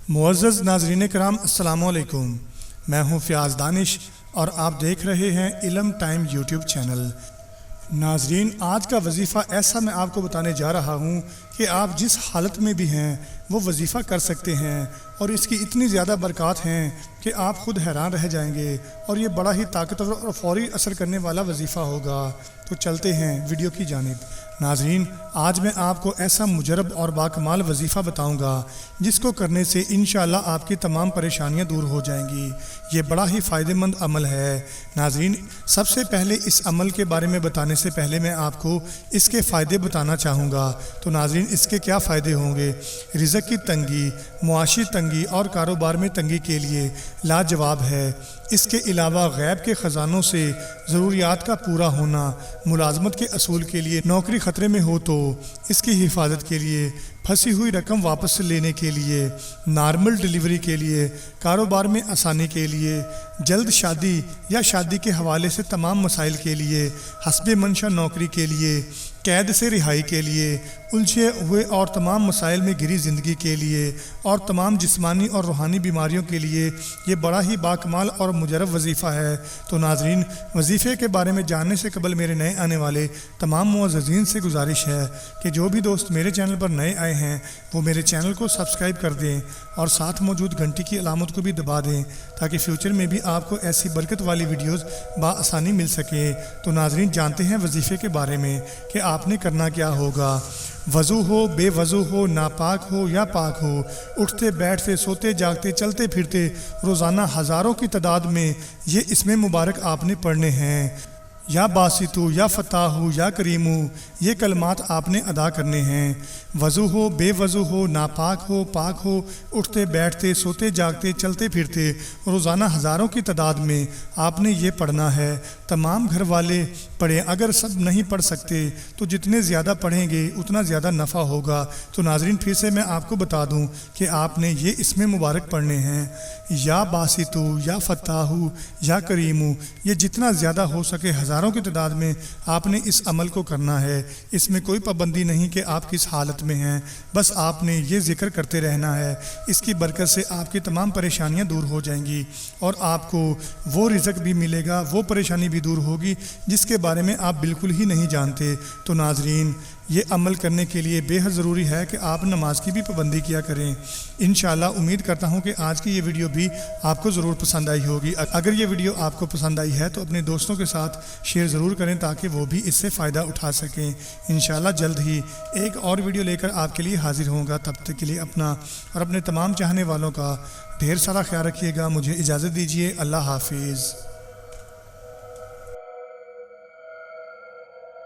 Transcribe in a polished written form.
معزز ناظرین کرام السلام علیکم، میں ہوں فیاض دانش اور آپ دیکھ رہے ہیں علم ٹائم یوٹیوب چینل۔ ناظرین، آج کا وظیفہ ایسا میں آپ کو بتانے جا رہا ہوں کہ آپ جس حالت میں بھی ہیں وہ وظیفہ کر سکتے ہیں، اور اس کی اتنی زیادہ برکات ہیں کہ آپ خود حیران رہ جائیں گے، اور یہ بڑا ہی طاقتور اور فوری اثر کرنے والا وظیفہ ہوگا۔ تو چلتے ہیں ویڈیو کی جانب۔ ناظرین، آج میں آپ کو ایسا مجرب اور باکمال وظیفہ بتاؤں گا جس کو کرنے سے انشاءاللہ آپ کی تمام پریشانیاں دور ہو جائیں گی۔ یہ بڑا ہی فائدہ مند عمل ہے۔ ناظرین، سب سے پہلے اس عمل کے بارے میں بتانے سے پہلے میں آپ کو اس کے فائدے بتانا چاہوں گا۔ تو ناظرین، اس کے کیا فائدے ہوں گے؟ رزق کی تنگی، معاشی تنگی اور کاروبار میں تنگی کے لیے لاجواب ہے۔ اس کے علاوہ غیب کے خزانوں سے ضروریات کا پورا ہونا، ملازمت کے اصول کے لیے نوکری خطرے میں ہو تو اس کی حفاظت کے لیے، پھنسی ہوئی رقم واپس لینے کے لیے، نارمل ڈیلیوری کے لیے، کاروبار میں آسانی کے لیے، جلد شادی یا شادی کے حوالے سے تمام مسائل کے لیے، حسب منشا نوکری کے لیے، قید سے رہائی کے لیے، الجھے ہوئے اور تمام مسائل میں گھری زندگی کے لیے، اور تمام جسمانی اور روحانی بیماریوں کے لیے یہ بڑا ہی باکمال اور مجرب وظیفہ ہے۔ تو ناظرین، وظیفے کے بارے میں جاننے سے قبل میرے نئے آنے والے تمام معززین سے گزارش ہے کہ جو بھی دوست میرے چینل پر نئے آئے ہیں وہ میرے چینل کو سبسکرائب کر دیں اور ساتھ موجود گھنٹی کی علامت کو بھی دبا دیں تاکہ فیوچر میں بھی آپ کو ایسی برکت والی ویڈیوز بآسانی مل سکے۔ تو ناظرین، جانتے ہیں وظیفے کے بارے میں کہ آپ نے کرنا کیا ہوگا۔ وضو ہو، بے وضو ہو، ناپاک ہو یا پاک ہو، اٹھتے بیٹھتے، سوتے جاگتے، چلتے پھرتے، روزانہ ہزاروں کی تعداد میں یہ اسم مبارک آپ نے پڑھنے ہیں۔ یا باسطو، یا فتاحو، یا کریمو، یہ کلمات آپ نے ادا کرنے ہیں۔ وضو ہو، بے وضو ہو، ناپاک ہو، پاک ہو، اٹھتے بیٹھتے، سوتے جاگتے، چلتے پھرتے، روزانہ ہزاروں کی تعداد میں آپ نے یہ پڑھنا ہے۔ تمام گھر والے پڑھیں، اگر سب نہیں پڑھ سکتے تو جتنے زیادہ پڑھیں گے اتنا زیادہ نفع ہوگا۔ تو ناظرین، پھر سے میں آپ کو بتا دوں کہ آپ نے یہ اسم مبارک پڑھنے ہیں۔ یا باسطو، یا فتاحو، یا کریمو، یہ جتنا زیادہ ہو سکے ہزاروں کی تعداد میں آپ نے اس عمل کو کرنا ہے۔ اس میں کوئی پابندی نہیں کہ آپ کس حالت میں ہیں، بس آپ نے یہ ذکر کرتے رہنا ہے۔ اس کی برکت سے آپ کی تمام پریشانیاں دور ہو جائیں گی، اور آپ کو وہ رزق بھی ملے گا، وہ پریشانی بھی دور ہوگی جس کے بارے میں آپ بالکل ہی نہیں جانتے۔ تو ناظرین، یہ عمل کرنے کے لیے بے حد ضروری ہے کہ آپ نماز کی بھی پابندی کیا کریں۔ انشاءاللہ امید کرتا ہوں کہ آج کی یہ ویڈیو بھی آپ کو ضرور پسند آئی ہوگی۔ اگر یہ ویڈیو آپ کو پسند آئی ہے تو اپنے دوستوں کے ساتھ شیئر ضرور کریں تاکہ وہ بھی اس سے فائدہ اٹھا سکیں۔ انشاءاللہ جلد ہی ایک اور ویڈیو لے کر آپ کے لیے حاضر ہوں گا۔ تب تک کے لیے اپنا اور اپنے تمام چاہنے والوں کا ڈھیر سارا خیال رکھیے گا۔ مجھے اجازت دیجیے۔ اللہ حافظ۔